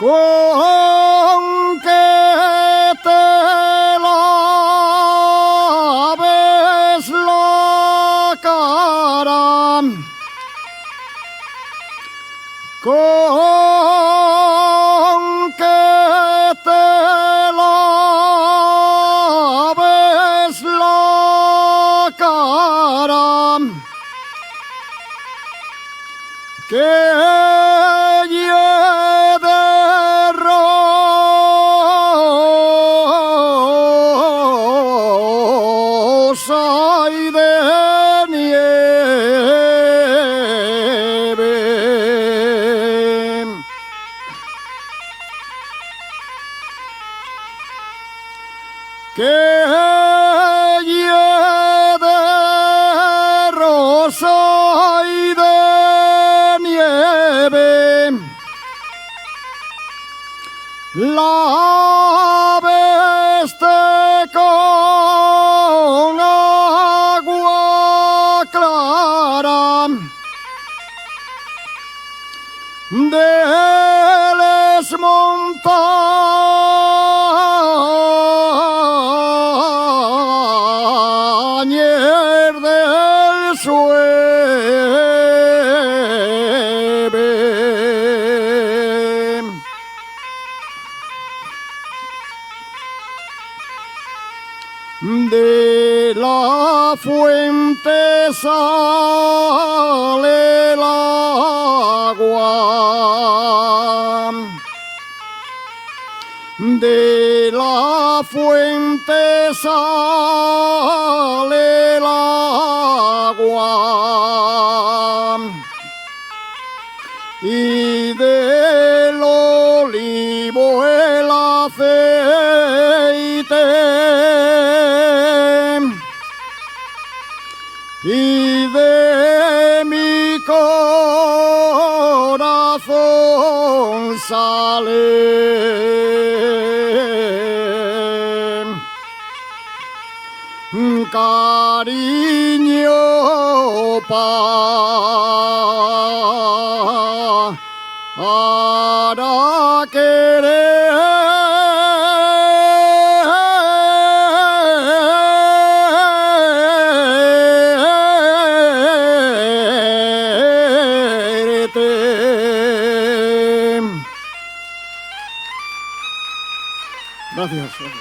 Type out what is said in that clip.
con que te laves la cara, con que te laves la cara, que lleve rosa y de nieve, que lleve rosa y de nieve, láveste con agua clara de las montañas del Sueve. De la fuente sale el agua, de la fuente sale el agua, y del olivo el aceite, y de mi corazón sale cariño para quererte. Gracias.